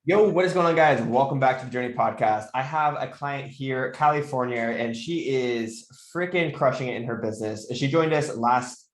Yo, what is going on, guys? Welcome back to the Journey Podcast. I have a client here, Cali Fournier, and she is freaking crushing it in her business. She joined us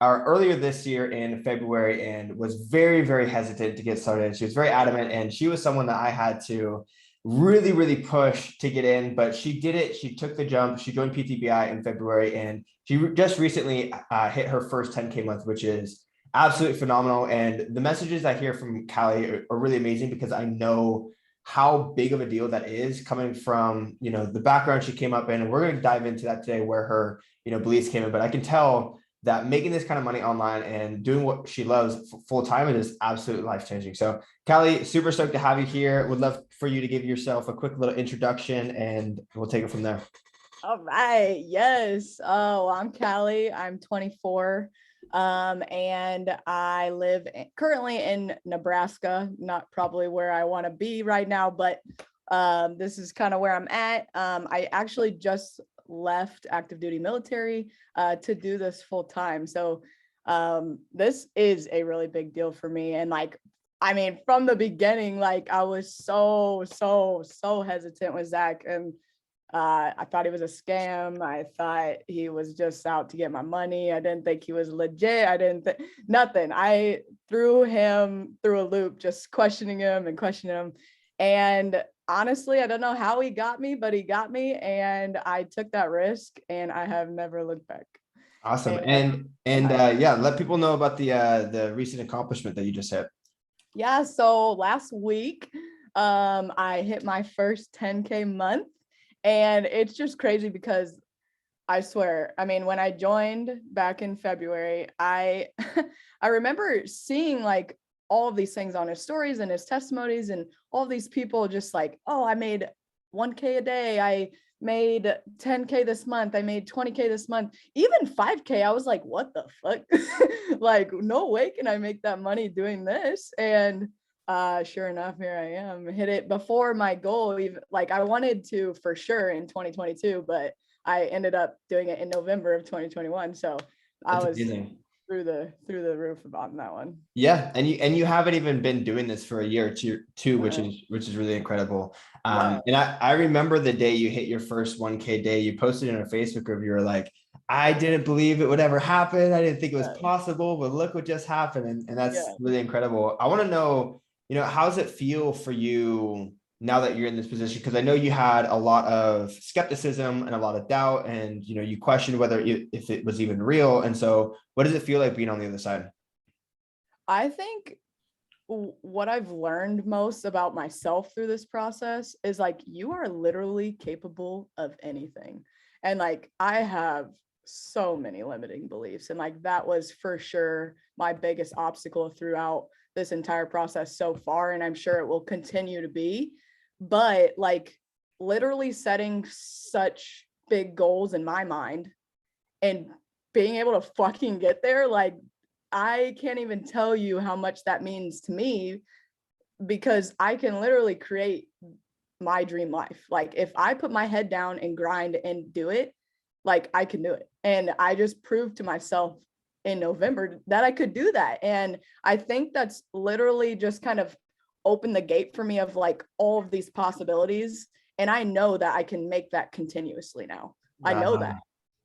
earlier this year in February and was very, very hesitant to get started. She was very adamant, and she was someone that I had to really, really push to get in, but she did it. She took the jump. She joined PTBI in February, and she just recently hit her first 10K month, which is absolutely phenomenal. And the messages I hear from Callie are really amazing because I know how big of a deal that is coming from, the background she came up in. And we're going to dive into that today where her, beliefs came in. But I can tell that making this kind of money online and doing what she loves full time is absolutely life changing. So Callie, super stoked to have you here. Would love for you to give yourself a quick little introduction and we'll take it from there. All right. Yes. Oh, I'm Cali. I'm 24. And I live currently in Nebraska, not probably where I want to be right now, but this is kind of where I'm at. I actually just left active duty military to do this full time. So this is a really big deal for me. And from the beginning, I was so hesitant with Zach, and I thought he was a scam. I thought he was just out to get my money. I didn't think he was legit. I didn't think nothing. I threw him through a loop, just questioning him. And honestly, I don't know how he got me, but he got me. And I took that risk and I have never looked back. Awesome. And yeah, let people know about the recent accomplishment that you just hit. Yeah. So last week, I hit my first 10K month. And it's just crazy because I swear, when I joined back in February, I I remember seeing all of these things on his stories and his testimonies and all these people just oh, I made 1K a day. I made 10K this month. I made 20K this month, even 5K. I was like, what the fuck? No way can I make that money doing this. And sure enough, here I am. Hit it before my goal. Even I wanted to for sure in 2022, but I ended up doing it in November of 2021. So That's I was amazing. through the roof on that one. Yeah, and you haven't even been doing this for a year or two, which Uh, is really incredible. yeah. And I remember the day you hit your first 1K day, you posted in a Facebook group, you were like, I didn't believe it would ever happen. I didn't think it was possible, but look what just happened. And that's Yeah. really incredible. I want to know, how does it feel for you now that you're in this position? Because I know you had a lot of skepticism and a lot of doubt, and you questioned whether if it was even real. And so, what does it feel like being on the other side? I think what I've learned most about myself through this process is you are literally capable of anything. And I have so many limiting beliefs. And that was for sure my biggest obstacle throughout this entire process so far. And I'm sure it will continue to be. But literally setting such big goals in my mind and being able to fucking get there, I can't even tell you how much that means to me, because I can literally create my dream life. If I put my head down and grind and do it, I can do it. And I just proved to myself in November that I could do that. And I think that's literally just kind of opened the gate for me of all of these possibilities. And I know that I can make that continuously now. I know that.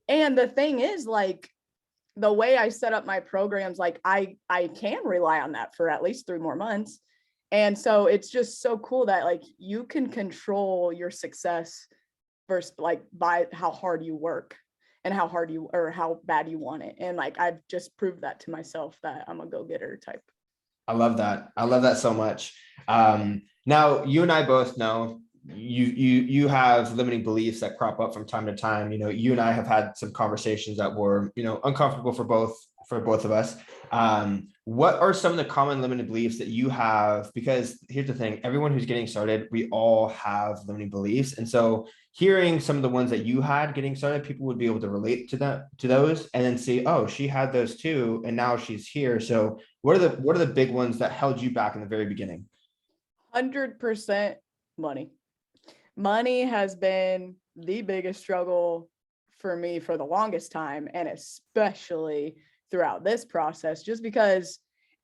And the thing is, the way I set up my programs, I can rely on that for at least 3 more months. And so it's just so cool that you can control your success versus by how hard you work and how bad you want it. And I've just proved that to myself that I'm a go-getter type. I love that. I love that so much. Now you and I both know you have limiting beliefs that crop up from time to time. You and I have had some conversations that were, uncomfortable for both of us. What are some of the common limiting beliefs that you have? Because here's the thing, everyone who's getting started, we all have limiting beliefs. And so hearing some of the ones that you had getting started, people would be able to relate to those and then see, oh, she had those too, and now she's here. So what are the big ones that held you back in the very beginning? 100% money. Money has been the biggest struggle for me for the longest time, and especially throughout this process, just because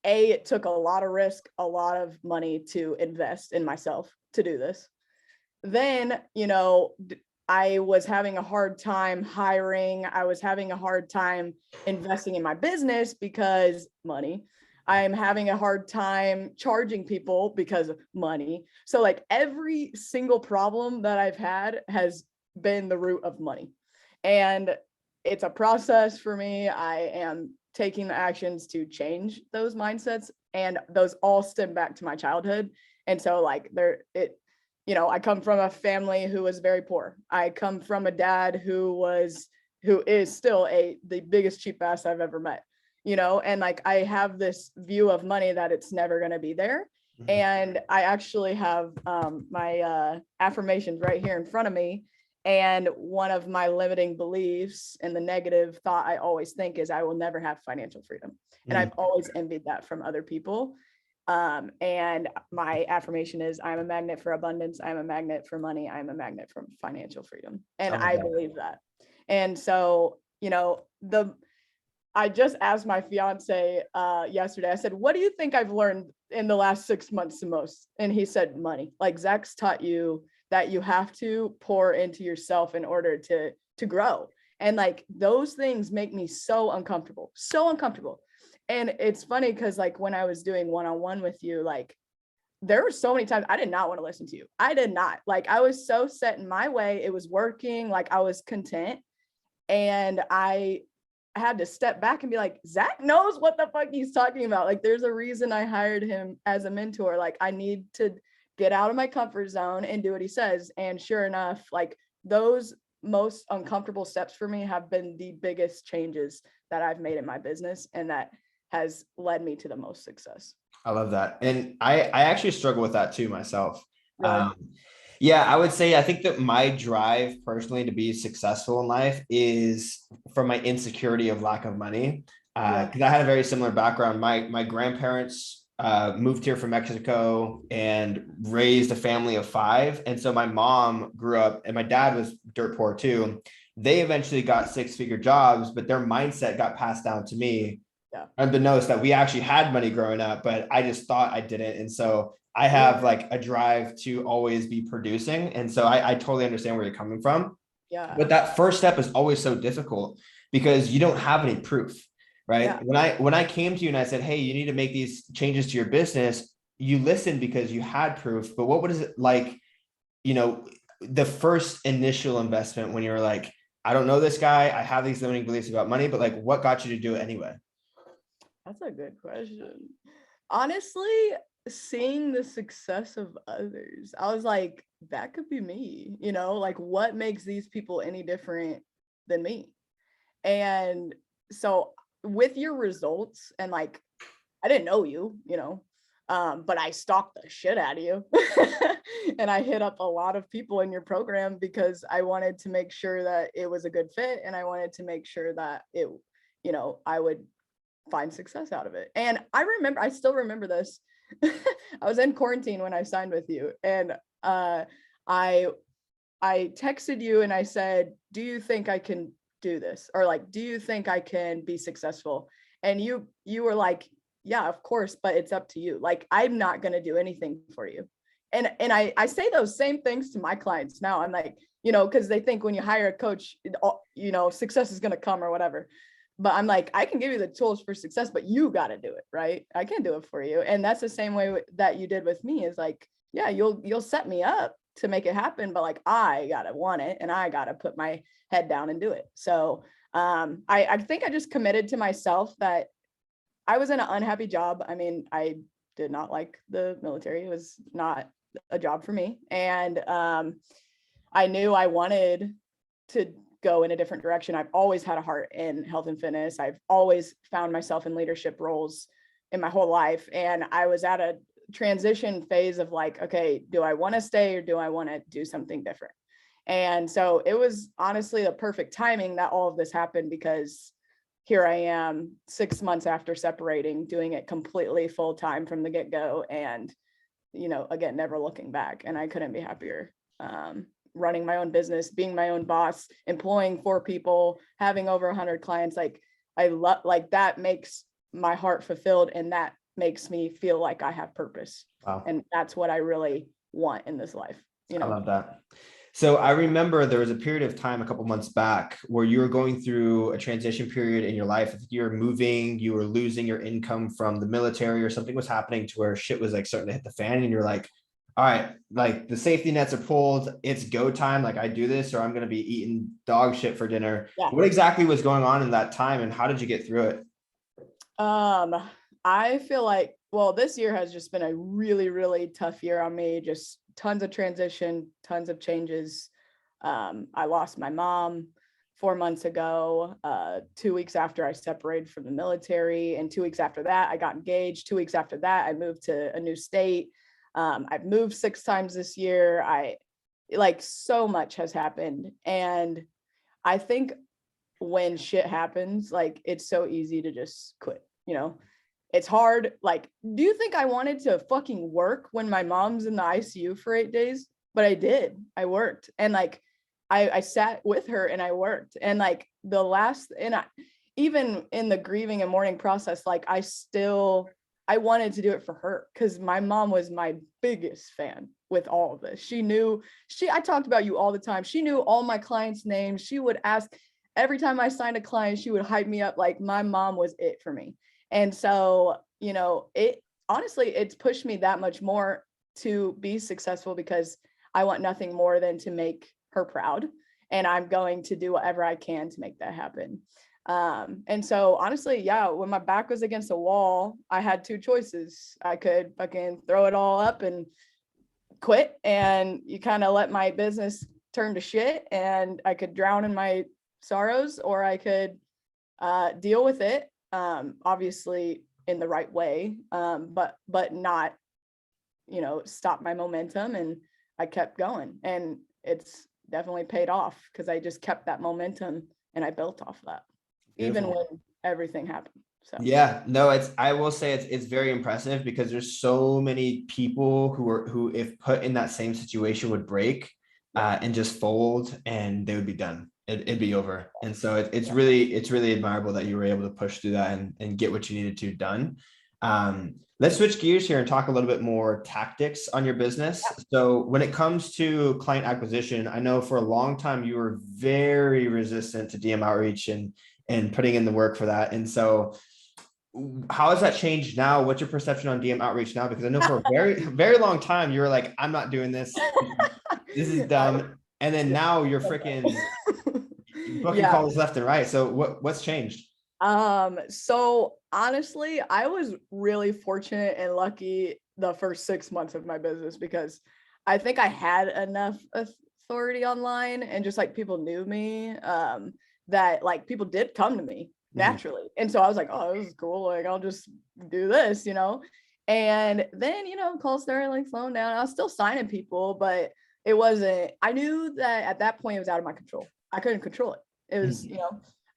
it took a lot of risk, a lot of money to invest in myself to do this. Then, I was having a hard time hiring. I was having a hard time investing in my business because money. I'm having a hard time charging people because of money. So like every single problem that I've had has been the root of money. And it's a process for me. I am taking the actions to change those mindsets, and those all stem back to my childhood. And so like I come from a family who was very poor. I come from a dad who is still the biggest cheap ass I've ever met, and like I have this view of money that it's never going to be there. Mhm. And I actually have my affirmations right here in front of me. And one of my limiting beliefs and the negative thought I always think is I will never have financial freedom. And I've always envied that from other people. And my affirmation is I'm a magnet for abundance. I'm a magnet for money. I'm a magnet for financial freedom. And I believe that. And so, I just asked my fiance yesterday, I said, what do you think I've learned in the last 6 months the most? And he said, money. Like Zach's taught you that you have to pour into yourself in order to grow. And like those things make me so uncomfortable. And it's funny because like when I was doing one-on-one with you, like there were so many times I did not want to listen to you. I did not. Like I was so set in my way. It was working. Like I was content. And I had to step back and be like, Zach knows what the fuck he's talking about. Like there's a reason I hired him as a mentor. Like I need to get out of my comfort zone and do what he says. And sure enough, like those most uncomfortable steps for me have been the biggest changes that I've made in my business. And that has led me to the most success. I love that. And I actually struggle with that too myself. Really? Yeah, I would say I think that my drive personally to be successful in life is from my insecurity of lack of money. Because I had a very similar background. My grandparents moved here from Mexico and raised a family of 5. And so my mom grew up, and my dad was dirt poor too. They eventually got 6-figure jobs, but their mindset got passed down to me. Yeah. Unbeknownst that we actually had money growing up, but I just thought I didn't. And so I have like a drive to always be producing. And so I totally understand where you're coming from. Yeah. But that first step is always so difficult because you don't have any proof, right? Yeah. When I came to you and I said, hey, you need to make these changes to your business, you listened because you had proof. But what was it like, the first initial investment when you're like, I don't know this guy, I have these limiting beliefs about money, but like what got you to do it anyway? That's a good question. Honestly, seeing the success of others, I was like, that could be me, like what makes these people any different than me? And so with your results, and like, I didn't know you, but I stalked the shit out of you. And I hit up a lot of people in your program because I wanted to make sure that it was a good fit. And I wanted to make sure that it, I would find success out of it. And I still remember this. I was in quarantine when I signed with you, and I texted you and I said, do you think I can do this? Or like, do you think I can be successful? And you were like, yeah, of course, but it's up to you. Like, I'm not going to do anything for you. And I say those same things to my clients now. I'm like, because they think when you hire a coach, success is going to come or whatever. But I'm like, I can give you the tools for success, but you got to do it, right? I can't do it for you. And that's the same way that you did with me, is like, yeah, you'll set me up to make it happen, but like, I got to want it, and I got to put my head down and do it. So I think I just committed to myself that I was in an unhappy job. I mean, I did not like the military. It was not a job for me. And I knew I wanted to go in a different direction. I've always had a heart in health and fitness. I've always found myself in leadership roles in my whole life. And I was at a transition phase of like, okay, do I want to stay or do I want to do something different? And so it was honestly the perfect timing that all of this happened, because here I am 6 months after separating, doing it completely full time from the get-go. And, again, never looking back. And I couldn't be happier. Running my own business, being my own boss, employing 4 people, having over 100 clients, like I love, like that makes my heart fulfilled. And that makes me feel like I have purpose. Wow. And that's what I really want in this life. I love that. So I remember there was a period of time a couple months back where you were going through a transition period in your life. You were moving, you were losing your income from the military, or something was happening to where shit was like starting to hit the fan, and you're like, all right, like the safety nets are pulled, it's go time. Like I do this or I'm going to be eating dog shit for dinner. Yeah. What exactly was going on in that time, and how did you get through it? I feel like, well, this year has just been a really, really tough year on me. Just tons of transition, tons of changes. I lost my mom 4 months ago, 2 weeks after I separated from the military. And 2 weeks after that, I got engaged. 2 weeks after that, I moved to a new state. I've moved 6 times this year. Like so much has happened. And I think when shit happens, like it's so easy to just quit, you know? It's hard. Like, do you think I wanted to fucking work when my mom's in the ICU for 8 days? But I did. I worked. And like I sat with her and I worked. And like even in the grieving and mourning process, like I wanted to do it for her because my mom was my biggest fan with all of this. I talked about you all the time. She knew all my clients' names. She would ask every time I signed a client, she would hype me up. Like my mom was it for me. And so, it's pushed me that much more to be successful because I want nothing more than to make her proud. And I'm going to do whatever I can to make that happen. And so honestly, yeah, when my back was against the wall, I had two choices. I could fucking throw it all up and quit, and you kind of let my business turn to shit, and I could drown in my sorrows, or I could deal with it, obviously in the right way, but not, stop my momentum. And I kept going, and it's definitely paid off because I just kept that momentum and I built off of that. Beautiful. Even when everything happened. So yeah, no, I will say it's very impressive because there's so many people who if put in that same situation would break and just fold, and they would be done. It'd be over. And so it's really admirable that you were able to push through that and get what you needed to done. Let's switch gears here and talk a little bit more tactics on your business. So when it comes to client acquisition, I know for a long time you were very resistant to DM outreach and putting in the work for that. And so how has that changed now? What's your perception on DM outreach now? Because I know for a very, very long time, you were like, I'm not doing this. This is dumb. And then now you're freaking booking calls left and right. So what's changed? So honestly, I was really fortunate and lucky the first 6 months of my business because I think I had enough authority online and just like people knew me, that like people did come to me naturally. And so I was like, oh, this is cool. Like, I'll just do this, and then, calls started like slowing down. I was still signing people, but I knew that at that point it was out of my control. I couldn't control it. It was,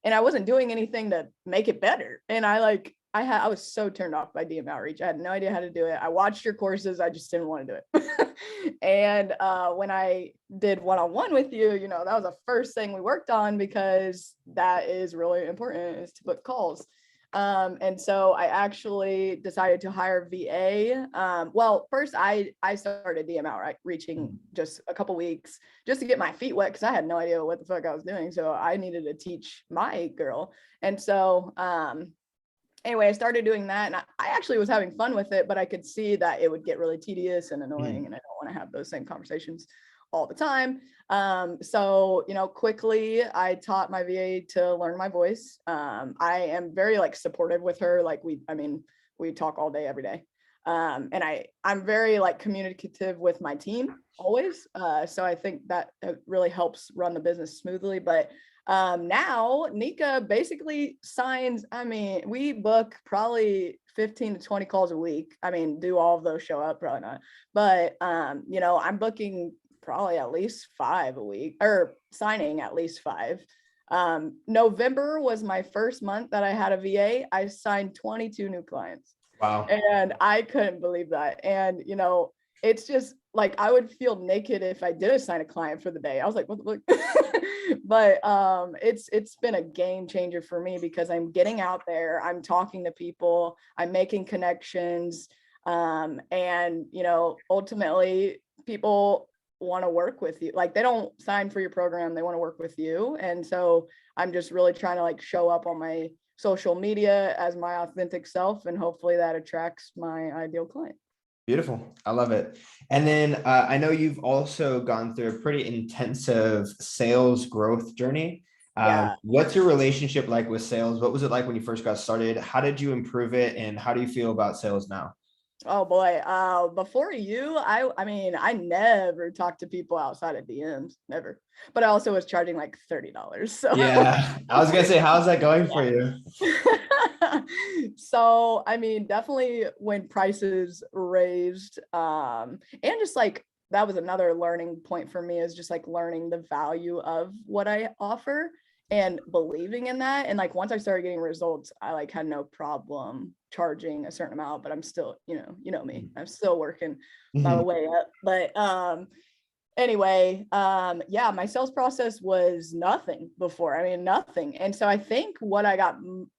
and I wasn't doing anything to make it better. And I was so turned off by DM outreach. I had no idea how to do it. I watched your courses. I just didn't want to do it. And when I did one-on-one with you, that was the first thing we worked on because that is really important, is to book calls. And so I actually decided to hire VA. Well, first I started DM outreaching just a couple weeks just to get my feet wet because I had no idea what the fuck I was doing. So I needed to teach my girl. And so anyway, I started doing that, and I actually was having fun with it, but I could see that it would get really tedious and annoying, and I don't want to have those same conversations all the time. So, quickly I taught my VA to learn my voice. I am very supportive with her. Like we talk all day, every day. And I'm very communicative with my team always. So I think that really helps run the business smoothly. But now Nika basically signs, we book probably 15 to 20 calls a week. Do all of those show up? Probably not. But, I'm booking probably at least 5 a week, or signing at least 5. November was my first month that I had a VA. I signed 22 new clients. Wow. And I couldn't believe that. And, it's just like I would feel naked if I did assign a client for the day. I was like, what? But it's been a game changer for me because I'm getting out there, I'm talking to people, I'm making connections, and ultimately people want to work with you. Like they don't sign for your program, they want to work with you. And so I'm just really trying to like show up on my social media as my authentic self, and hopefully that attracts my ideal client. Beautiful. I love it. And then I know you've also gone through a pretty intensive sales growth journey. Yeah. What's your relationship like with sales? What was it like when you first got started? How did you improve it? And how do you feel about sales now? Oh boy. Before you, I mean, I never talked to people outside of DMs, never. But I also was charging like $30. So Yeah, I was gonna say, how's that going for you? so I mean, definitely when prices raised, and just like that was another learning point for me, is just like learning the value of what I offer and believing in that. And like once I started getting results, I like had no problem charging a certain amount, but I'm still, me, I'm still working my Mhm. way up. But anyway, yeah, my sales process was nothing before. I mean, nothing. And so I think what I got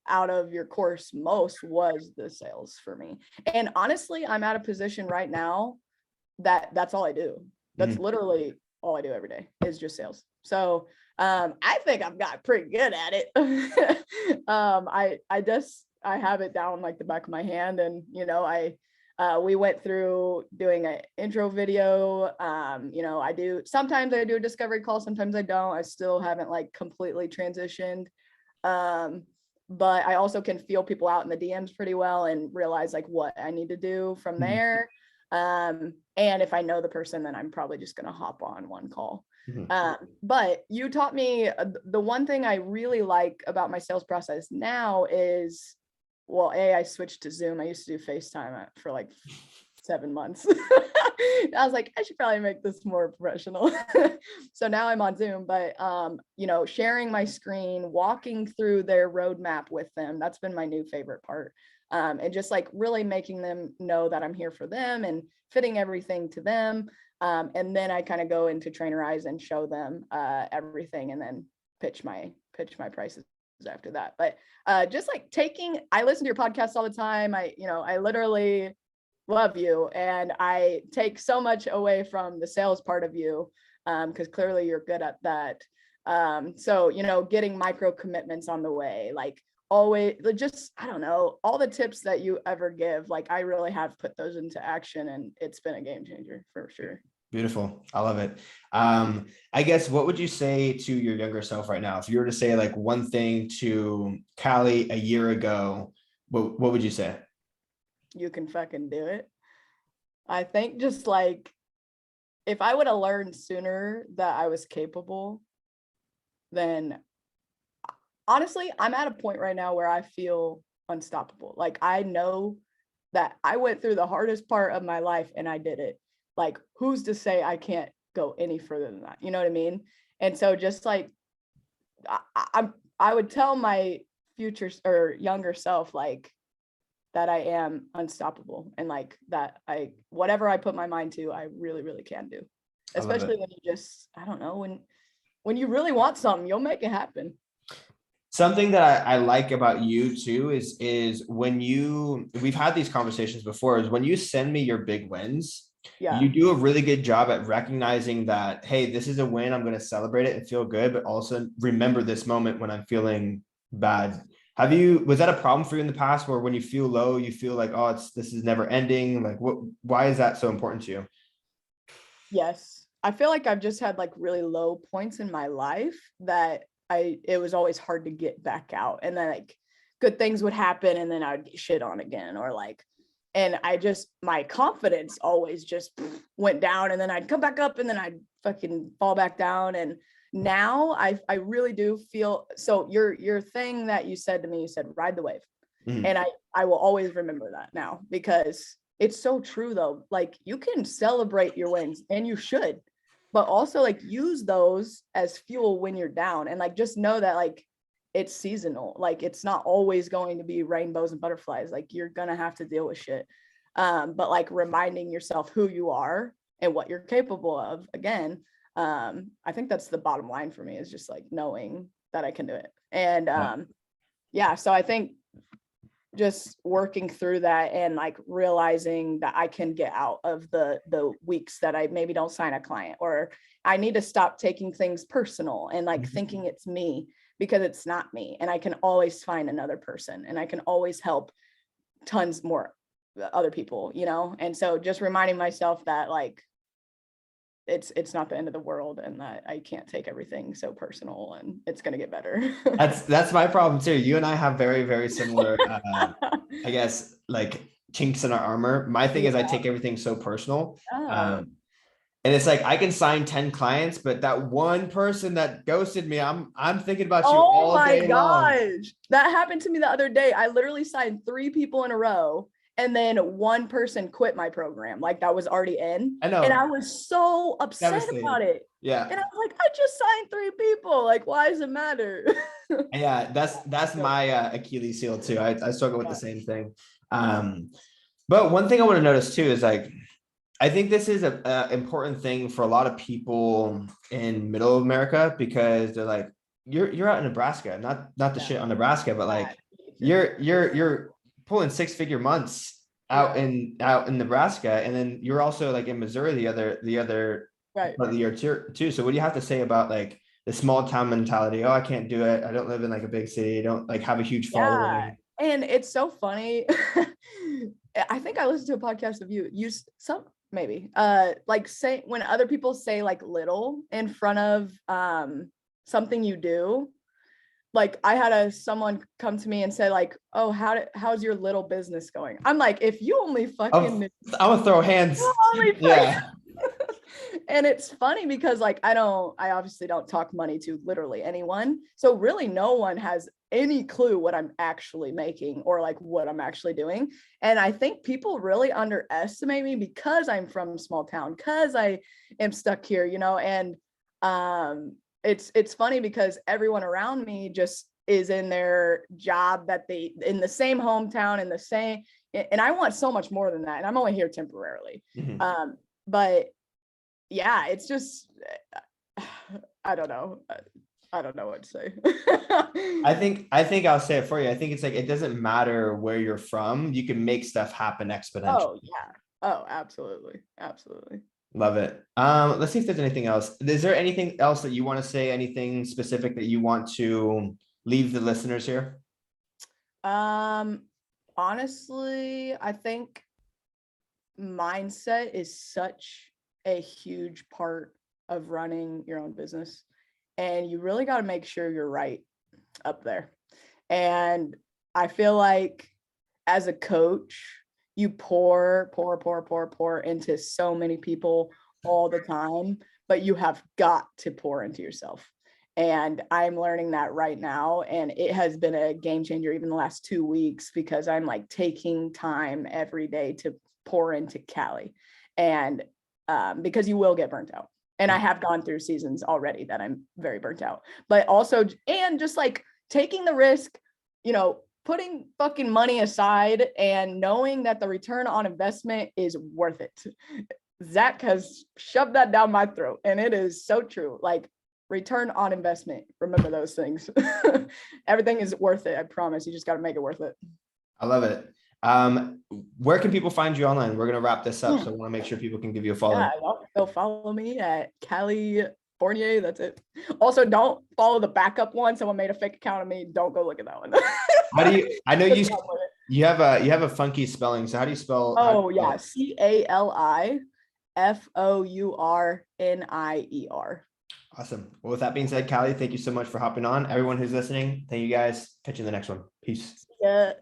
out of your course most was the sales for me. And honestly, I'm at a position right now that that's all I do. That's Mhm. literally all I do every day is just sales. So I think I've got pretty good at it. I have it down like the back of my hand, and we went through doing an intro video. Sometimes I do a discovery call, sometimes I don't. I still haven't like completely transitioned. But I also can feel people out in the DMs pretty well and realize like what I need to do from Mhm. there. And if I know the person, then I'm probably just going to hop on one call. Mhm. But you taught me the one thing I really like about my sales process now is, well, I switched to Zoom. I used to do FaceTime for like 7 months. I was like, I should probably make this more professional. So now I'm on Zoom, but sharing my screen, walking through their roadmap with them, that's been my new favorite part. And just like really making them know that I'm here for them and fitting everything to them. And then I kind of go into Trainerize and show them everything, and then pitch my prices after that. But just like I listen to your podcast all the time. I literally love you, and I take so much away from the sales part of you, because clearly you're good at that. So getting micro commitments on the way, like always, just I don't know, all the tips that you ever give, like I really have put those into action, and it's been a game changer for sure. Beautiful. I love it. I guess what would you say to your younger self right now? If you were to say like one thing to Cali a year ago, what would you say? You can fucking do it. I think just like if I would have learned sooner that I was capable, then honestly, I'm at a point right now where I feel unstoppable. Like I know that I went through the hardest part of my life and I did it. Like who's to say I can't go any further than that? You know what I mean? And so just like I would tell my future or younger self like that I am unstoppable, and like that whatever I put my mind to, I really, really can do. I love it. Especially when you just, I don't know, when you really want something, you'll make it happen. Something that I like about you too is when we've had these conversations before, is when you send me your big wins, you Yeah. do a really good job at recognizing that, hey, this is a win. I'm going to celebrate it and feel good, but also remember this moment when I'm feeling bad. Was that a problem for you in the past where when you feel low, you feel like, oh, this is never ending? Like why is that so important to you? Yes. I feel like I've just had like really low points in my life that it was always hard to get back out. And then like good things would happen and then I'd get shit on again, or like, and my confidence always just went down, and then I'd come back up and then I'd fucking fall back down. And now I really do feel, so your thing that you said to me, you said, ride the wave. Mhm. And I will always remember that now, because it's so true though. Like you can celebrate your wins, and you should, but also like use those as fuel when you're down, and like just know that like it's seasonal. Like it's not always going to be rainbows and butterflies. Like you're gonna have to deal with shit. but like reminding yourself who you are and what you're capable of. Again, I think that's the bottom line for me, is just like knowing that I can do it. And yeah, so I think just working through that and like realizing that I can get out of the weeks that I maybe don't sign a client, or I need to stop taking things personal and like thinking it's me, because it's not me. And I can always find another person, and I can always help tons more other people, you know? And so just reminding myself that like, it's not the end of the world, and that I can't take everything so personal, and it's going to get better. That's my problem too. You and I have very, very similar, I guess, like chinks in our armor. My thing is I take everything so personal. And it's like, I can sign 10 clients, but that one person that ghosted me, I'm thinking about you all day long. That happened to me the other day. I literally signed 3 people in a row, and then one person quit my program, like that was already in. I know. And I was so upset about it. Yeah. And I was like, I just signed 3 people. Like, why does it matter? Yeah, that's my Achilles heel too. I struggle with the same thing. But one thing I want to notice too is like, I think this is a important thing for a lot of people in middle America, because they're like, you're out in Nebraska, not the shit on Nebraska, but like you're pulling 6-figure months out in Nebraska, and then you're also like in Missouri the other part of the year too. So what do you have to say about like the small town mentality? Oh, I can't do it. I don't live in like a big city. I don't like have a huge following. And it's so funny. I think I listened to a podcast of you use some maybe like say when other people say like little in front of something you do. Like I had someone come to me and say like, oh, how's your little business going? I'm like, if you only fucking I'm gonna throw hands. Yeah. And it's funny because like I obviously don't talk money to literally anyone, so really no one has any clue what I'm actually making or like what I'm actually doing. And I think people really underestimate me because I'm from a small town, because I am stuck here, you know. And it's funny because everyone around me just is in their job that they in the same hometown, in the same, and I want so much more than that, and I'm only here temporarily. But yeah, it's just I don't know what to say. I think I'll say it for you. I think it's like, it doesn't matter where you're from, you can make stuff happen exponentially. Oh yeah. Oh, absolutely. Love it. Let's see if there's anything else. Is there anything else that you want to say? Anything specific that you want to leave the listeners here? Honestly, I think mindset is such a huge part of running your own business, and you really got to make sure you're right up there. And I feel like as a coach, you pour into so many people all the time, but you have got to pour into yourself. And I'm learning that right now. And it has been a game changer even the last 2 weeks, because I'm like taking time every day to pour into Cali. And because you will get burnt out. And I have gone through seasons already that I'm very burnt out, but also, and just like taking the risk, you know, putting fucking money aside and knowing that the return on investment is worth it. Zach has shoved that down my throat, and it is so true. Like, return on investment. Remember those things. Everything is worth it. I promise. You just got to make it worth it. I love it. Where can people find you online? We're going to wrap this up. So I want to make sure people can give you a follow. Yeah, go follow me at Cali Fournier. That's it. Also, don't follow the backup one. Someone made a fake account of me. Don't go look at that one. How do you, I know you have a funky spelling. So how do you spell? Oh yeah. CaliFournier. Awesome. Well, with that being said, Cali, thank you so much for hopping on. Everyone who's listening, thank you guys. Catch you in the next one. Peace. Yeah.